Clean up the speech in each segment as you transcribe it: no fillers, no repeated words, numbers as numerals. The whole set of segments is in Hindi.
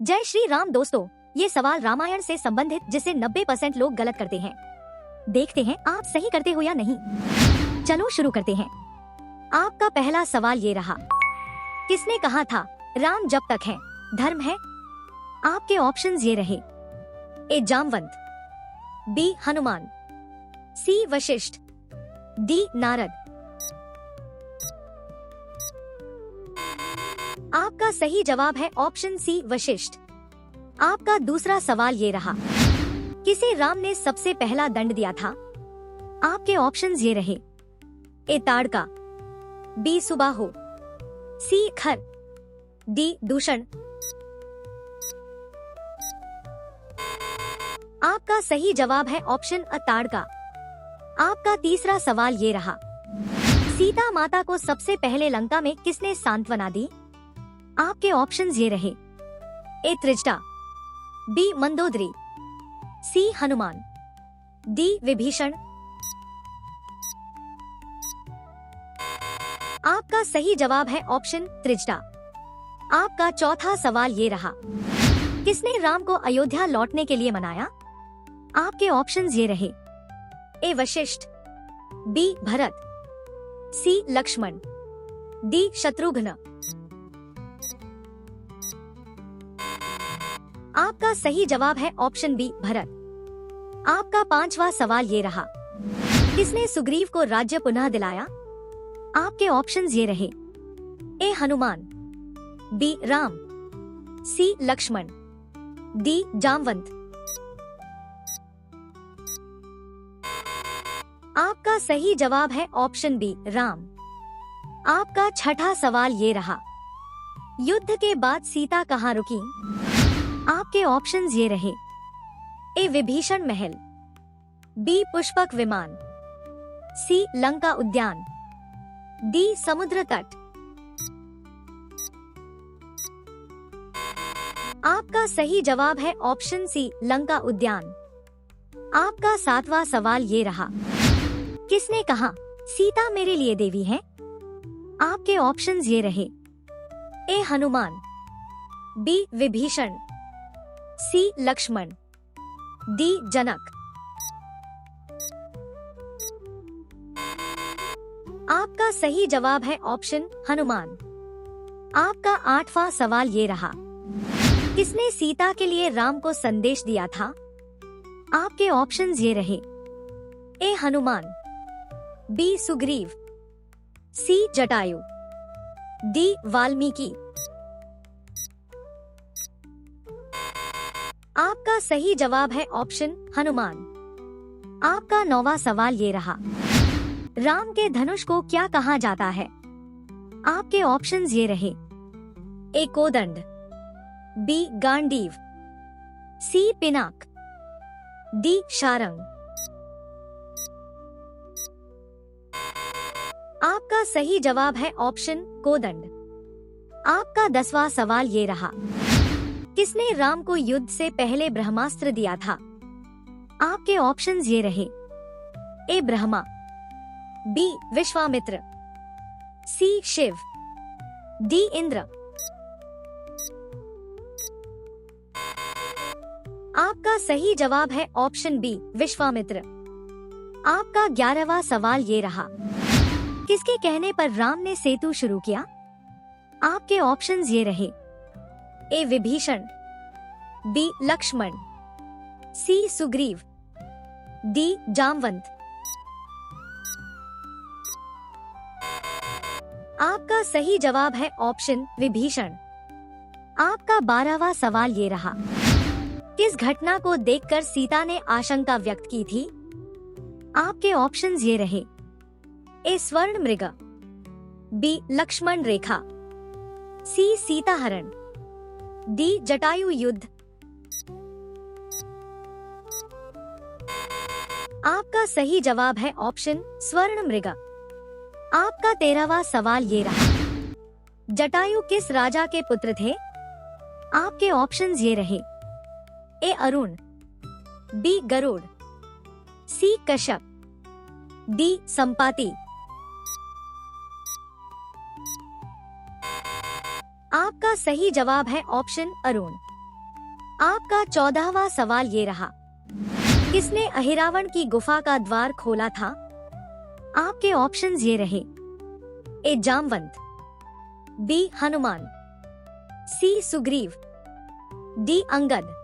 जय श्री राम दोस्तों, ये सवाल रामायण से संबंधित जिसे 90% लोग गलत करते हैं। देखते हैं आप सही करते हो या नहीं। चलो शुरू करते हैं। आपका पहला सवाल ये रहा, किसने कहा था राम जब तक है धर्म है? आपके ऑप्शंस ये रहे, ए जामवंत, बी हनुमान, सी वशिष्ठ, डी नारद। आपका सही जवाब है ऑप्शन सी वशिष्ठ। आपका दूसरा सवाल ये रहा, किसे राम ने सबसे पहला दंड दिया था? आपके ऑप्शंस ये रहे, ए ताड़का, बी सुबाहो, सी खर, डी दूषण। आपका सही जवाब है ऑप्शन अ ताड़का। आपका तीसरा सवाल ये रहा, सीता माता को सबसे पहले लंका में किसने सांत्वना दी? आपके ऑप्शंस ये रहे, ए त्रिजटा, बी मंदोदरी, सी हनुमान, डी विभीषण। आपका सही जवाब है ऑप्शन त्रिजटा। आपका चौथा सवाल ये रहा, किसने राम को अयोध्या लौटने के लिए मनाया? आपके ऑप्शंस ये रहे, ए वशिष्ठ, बी भरत, सी लक्ष्मण, डी शत्रुघ्न। आपका सही जवाब है ऑप्शन बी भरत। आपका पांचवा सवाल ये रहा, किसने सुग्रीव को राज्य पुनः दिलाया? आपके ऑप्शंस ये रहे, ए हनुमान, बी राम, सी लक्ष्मण, डी जामवंत। आपका सही जवाब है ऑप्शन बी राम। आपका छठा सवाल ये रहा, युद्ध के बाद सीता कहाँ रुकी? आपके ऑप्शंस ये रहे, ए विभीषण महल, बी पुष्पक विमान, सी लंका उद्यान, डी समुद्र तट। आपका सही जवाब है ऑप्शन सी लंका उद्यान। आपका सातवां सवाल ये रहा, किसने कहा सीता मेरे लिए देवी है? आपके ऑप्शंस ये रहे, ए हनुमान, बी विभीषण, सी लक्ष्मण, डी जनक। आपका सही जवाब है ऑप्शन हनुमान। आपका आठवां सवाल ये रहा, किसने सीता के लिए राम को संदेश दिया था? आपके ऑप्शंस ये रहे, ए हनुमान, बी सुग्रीव, सी जटायु, डी वाल्मीकि। आपका सही जवाब है ऑप्शन हनुमान। आपका नौवां सवाल ये रहा, राम के धनुष को क्या कहा जाता है? आपके ऑप्शंस ये रहे, ए कोदंड, बी गांडीव, सी पिनाक, डी शारंग। आपका सही जवाब है ऑप्शन कोदंड। आपका 10वां सवाल ये रहा, किसने राम को युद्ध से पहले ब्रह्मास्त्र दिया था? आपके ऑप्शंस ये रहे, ए ब्रह्मा, बी विश्वामित्र, सी शिव, डी इंद्र। आपका सही जवाब है ऑप्शन बी विश्वामित्र। आपका 11वां सवाल ये रहा, किसके कहने पर राम ने सेतु शुरू किया? आपके ऑप्शंस ये रहे, ए विभीषण, बी लक्ष्मण, सी सुग्रीव, डी जामवंत। आपका सही जवाब है ऑप्शन विभीषण। आपका 12वां सवाल ये रहा, किस घटना को देखकर सीता ने आशंका व्यक्त की थी? आपके ऑप्शंस ये रहे, ए स्वर्ण मृग, बी लक्ष्मण रेखा, सी सीताहरण, डी जटायु युद्ध। आपका सही जवाब है ऑप्शन स्वर्ण मृग। आपका 13वां सवाल ये रहा, जटायु किस राजा के पुत्र थे? आपके ऑप्शंस ये रहे, ए अरुण, बी गरुड़, सी कश्यप, डी संपाति। आपका सही जवाब है ऑप्शन अरुण। आपका 14वां सवाल ये रहा, किसने अहिरावण की गुफा का द्वार खोला था? आपके ऑप्शंस ये रहे, ए जामवंत, बी हनुमान, सी सुग्रीव, डी अंगद।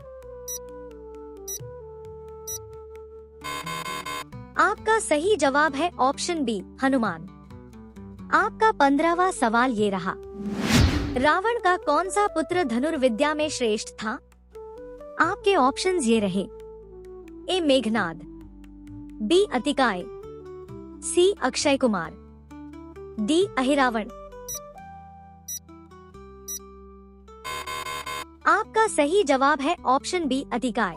आपका सही जवाब है ऑप्शन बी हनुमान। आपका 15वां सवाल ये रहा, रावण का कौन सा पुत्र धनुर्विद्या में श्रेष्ठ था? आपके ऑप्शंस ये रहे, ए मेघनाद, बी अतिकाय, सी अक्षय कुमार, डी अहिरावण। आपका सही जवाब है ऑप्शन बी अतिकाय।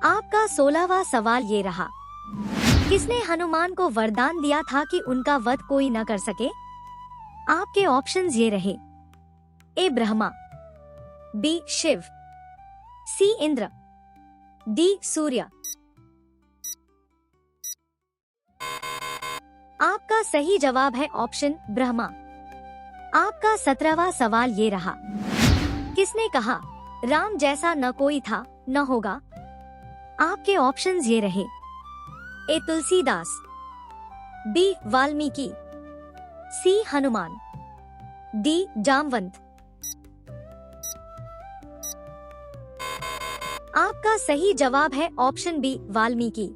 आपका 16वां सवाल ये रहा, किसने हनुमान को वरदान दिया था कि उनका वध कोई न कर सके? आपके ऑप्शंस ये रहे, ए ब्रह्मा, बी शिव, सी इंद्र, डी सूर्य। आपका सही जवाब है ऑप्शन ब्रह्मा। आपका 17वां सवाल ये रहा, किसने कहा राम जैसा न कोई था न होगा? आपके ऑप्शंस ये रहे, ए तुलसीदास, बी वाल्मीकि, सी हनुमान, डी जामवंत। आपका सही जवाब है ऑप्शन बी वाल्मीकि।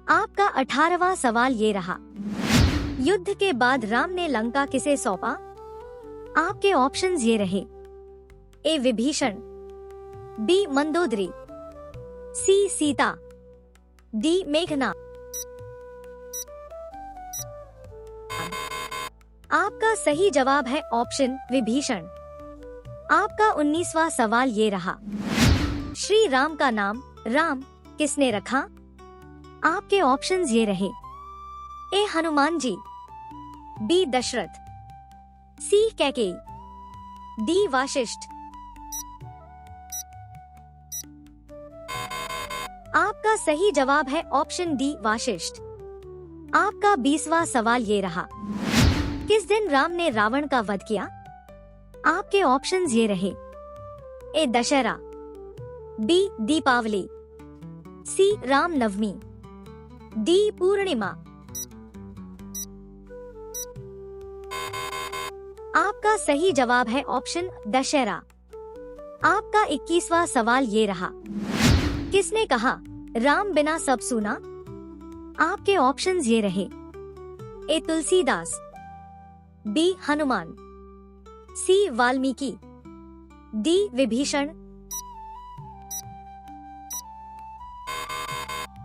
आपका 18वां सवाल ये रहा, युद्ध के बाद राम ने लंका किसे सौंपा? आपके ऑप्शंस ये रहे, ए विभीषण, बी मंदोदरी, सी सीता, डी मेघनाद। आपका सही जवाब है ऑप्शन विभीषण। आपका 19वां सवाल ये रहा, श्री राम का नाम राम किसने रखा? आपके ऑप्शंस ये रहे, ए हनुमान जी, बी दशरथ, सी कैकेयी, डी वाशिष्ठ। आपका सही जवाब है ऑप्शन डी वाशिष्ठ। आपका 20वां सवाल ये रहा, किस दिन राम ने रावण का वध किया? आपके ऑप्शंस ये रहे, ए दशहरा, बी दीपावली, सी राम नवमी, डी पूर्णिमा। आपका सही जवाब है ऑप्शन दशहरा। आपका 21वां सवाल ये रहा, किसने कहा राम बिना सब सुना? आपके ऑप्शंस ये रहे, ए तुलसीदास, बी हनुमान, सी वाल्मीकि, डी विभीषण।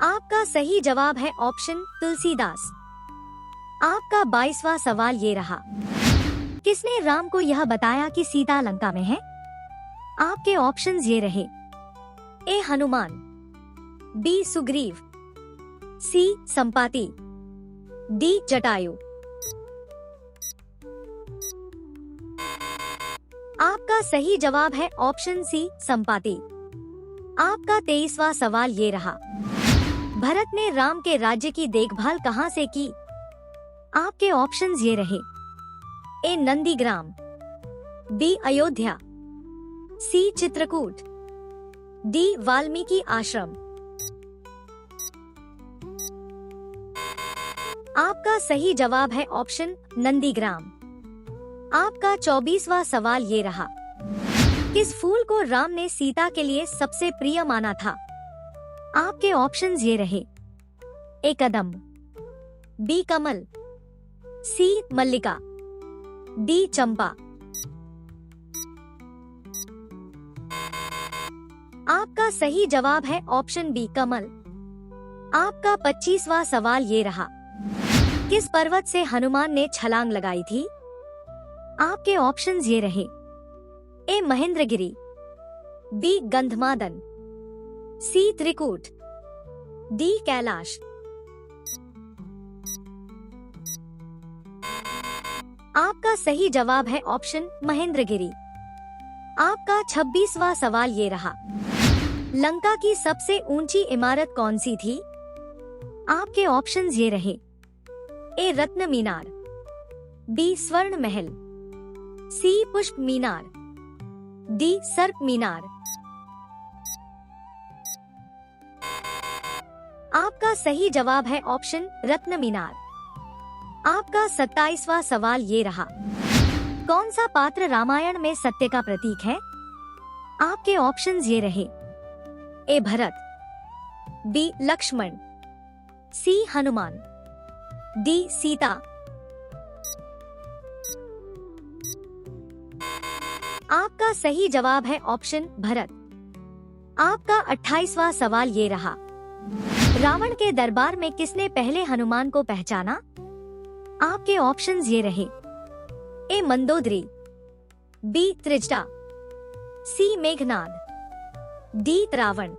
आपका सही जवाब है ऑप्शन तुलसीदास। आपका 22वां सवाल ये रहा, किसने राम को यह बताया कि सीता लंका में है? आपके ऑप्शंस ये रहे, ए हनुमान, बी सुग्रीव, सी संपाति, डी जटायु। आपका सही जवाब है ऑप्शन सी संपाति। आपका 23वां सवाल ये रहा, भरत ने राम के राज्य की देखभाल कहां से की? आपके ऑप्शंस ये रहे, ए नंदीग्राम, बी अयोध्या, सी चित्रकूट, डी वाल्मीकि आश्रम। आपका सही जवाब है ऑप्शन नंदीग्राम। आपका 24वां सवाल ये रहा, किस फूल को राम ने सीता के लिए सबसे प्रिय माना था? आपके ऑप्शंस ये रहे, ए कदम्ब, बी कमल, सी मल्लिका, डी चंपा। आपका सही जवाब है ऑप्शन बी कमल। आपका 25वां सवाल ये रहा, किस पर्वत से हनुमान ने छलांग लगाई थी? आपके ऑप्शंस ये रहे, ए महेंद्रगिरी, बी गंधमादन, सी त्रिकूट, डी कैलाश। आपका सही जवाब है ऑप्शन महेंद्रगिरी। आपका 26वां सवाल ये रहा, लंका की सबसे ऊंची इमारत कौन सी थी? आपके ऑप्शंस ये रहे, ए रत्न मीनार, बी स्वर्ण महल, सी पुष्प मीनार, डी सर्प मीनार। आपका सही जवाब है ऑप्शन रत्न मीनार। आपका 27वां सवाल ये रहा। कौन सा पात्र रामायण में सत्य का प्रतीक है? आपके ऑप्शंस ये रहे। ए भरत, बी लक्ष्मण, सी हनुमान, डी सीता। आपका सही जवाब है ऑप्शन भरत। आपका 28वां सवाल ये रहा। रावण के दरबार में किसने पहले हनुमान को पहचाना? आपके ऑप्शंस ये रहे। ए मंदोदरी, बी त्रिजटा, सी मेघनाद, डी रावण।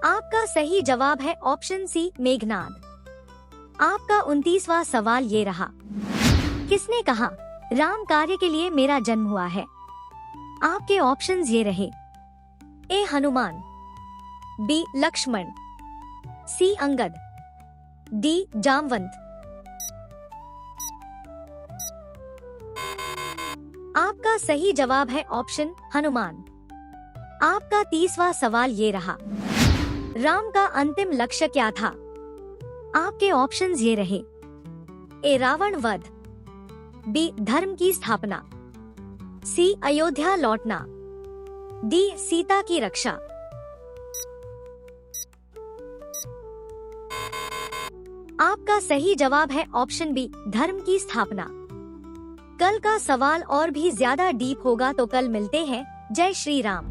आपका सही जवाब है ऑप्शन सी मेघनाद। आपका 29वां सवाल ये रहा। किसने कहा राम कार्य के लिए मेरा जन्म हुआ है? आपके ऑप्शंस ये रहे। ए हनुमान, बी लक्ष्मण, सी अंगद, डी जामवंत। आपका सही जवाब है ऑप्शन हनुमान। आपका 30वां सवाल ये रहा। राम का अंतिम लक्ष्य क्या था? आपके ऑप्शंस ये रहे। ए रावण वध, बी धर्म की स्थापना, सी अयोध्या लौटना, डी सीता की रक्षा। आपका सही जवाब है ऑप्शन बी धर्म की स्थापना। कल का सवाल और भी ज्यादा डीप होगा तो कल मिलते हैं। जय श्री राम।